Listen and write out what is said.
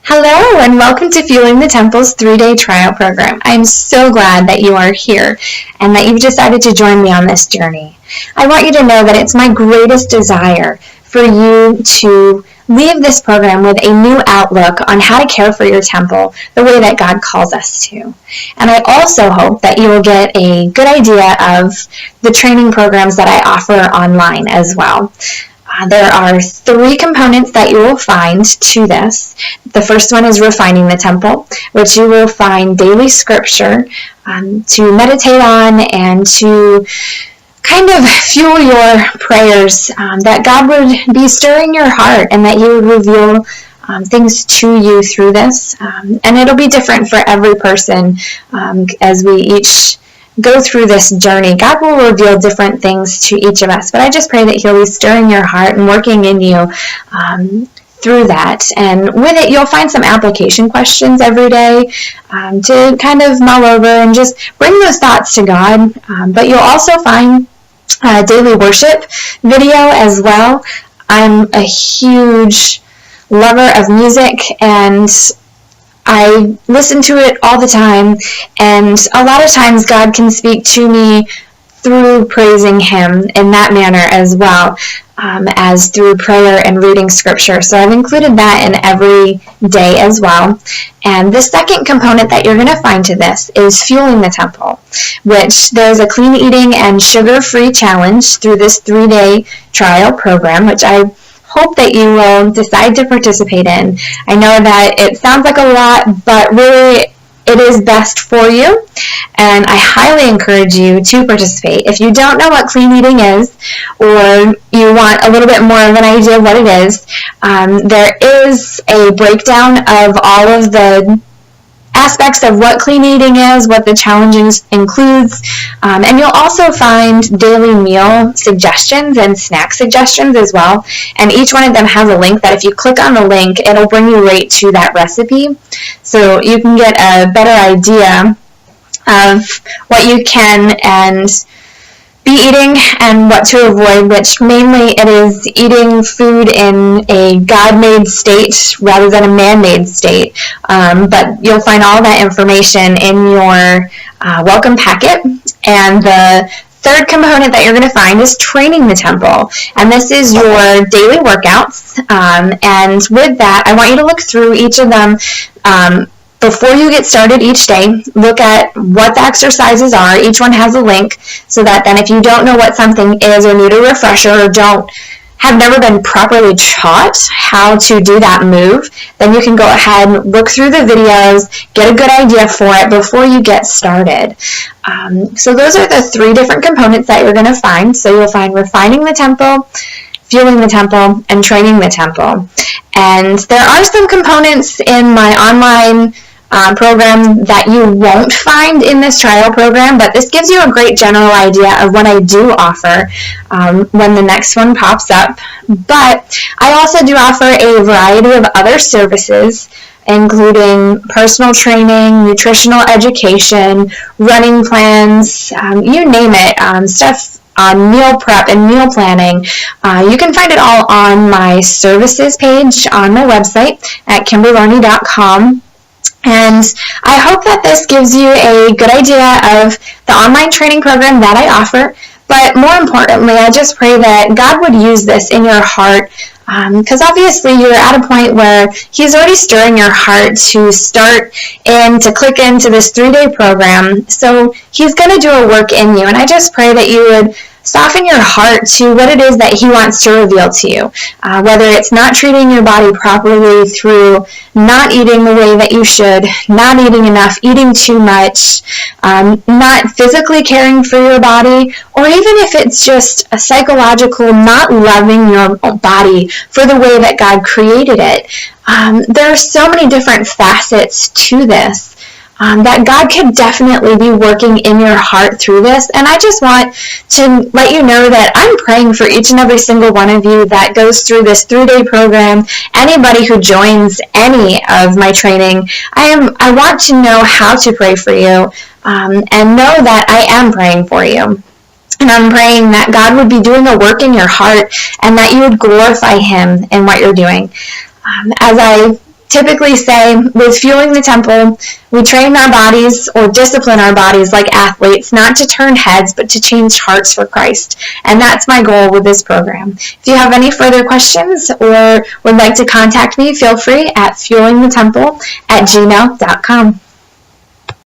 Hello and welcome to Fueling the Temple's 3-day trial program. I'm so glad that you are here and that you've decided to join me on this journey. I want you to know that it's my greatest desire for you to leave this program with a new outlook on how to care for your temple the way that God calls us to. And I also hope that you will get a good idea of the training programs that I offer online as well. There are 3 components that you will find to this. The first one is refining the temple, which you will find daily scripture to meditate on and to kind of fuel your prayers, that God would be stirring your heart and that He would reveal things to you through this. And it'll be different for every person as we each go through this journey. God will reveal different things to each of us, but I just pray that He'll be stirring your heart and working in you through that. And with it, you'll find some application questions every day to kind of mull over and just bring those thoughts to God. But you'll also find a daily worship video as well. I'm a huge lover of music and I listen to it all the time, and a lot of times God can speak to me through praising Him in that manner as well as through prayer and reading scripture. So I've included that in every day as well. And the second component that you're going to find to this is fueling the temple, which there's a clean eating and sugar-free challenge through this 3-day trial program, which I hope that you will decide to participate in. I know that it sounds like a lot, but really it is best for you, and I highly encourage you to participate. If you don't know what clean eating is, or you want a little bit more of an idea of what it is, there is a breakdown of all of the aspects of what clean eating is, what the challenge includes, and you'll also find daily meal suggestions and snack suggestions as well, and each one of them has a link that if you click on the link, it'll bring you right to that recipe, so you can get a better idea of what you can and be eating and what to avoid, which mainly it is eating food in a God-made state rather than a man-made state. But you'll find all that information in your welcome packet. And the third component that you're going to find is training the temple. And this is your daily workouts. And with that, I want you to look through each of them before you get started each day. Look at what the exercises are. Each one has a link, so that then if you don't know what something is or need a refresher or have never been properly taught how to do that move, then you can go ahead and look through the videos, get a good idea for it before you get started. So those are the 3 different components that you're going to find. So you'll find refining the temple, fueling the temple, and training the temple. And there are some components in my online program that you won't find in this trial program, but this gives you a great general idea of what I do offer when the next one pops up. But I also do offer a variety of other services, including personal training, nutritional education, running plans, you name it, stuff on meal prep and meal planning. You can find it all on my services page on my website at kimbervarney.com. And I hope that this gives you a good idea of the online training program that I offer. But more importantly, I just pray that God would use this in your heart, because obviously you're at a point where He's already stirring your heart to start and to click into this 3-day program. So He's going to do a work in you. And I just pray that you would soften your heart to what it is that He wants to reveal to you. Whether it's not treating your body properly through not eating the way that you should, not eating enough, eating too much, not physically caring for your body, or even if it's just a psychological not loving your body for the way that God created it. There are so many different facets to this. That God could definitely be working in your heart through this. And I just want to let you know that I'm praying for each and every single one of you that goes through this 3-day program. Anybody who joins any of my training, I want to know how to pray for you and know that I am praying for you. And I'm praying that God would be doing a work in your heart and that you would glorify Him in what you're doing. As I typically say with Fueling the Temple, we train our bodies or discipline our bodies like athletes, not to turn heads, but to change hearts for Christ. And that's my goal with this program. If you have any further questions or would like to contact me, feel free at fuelingthetemple@gmail.com.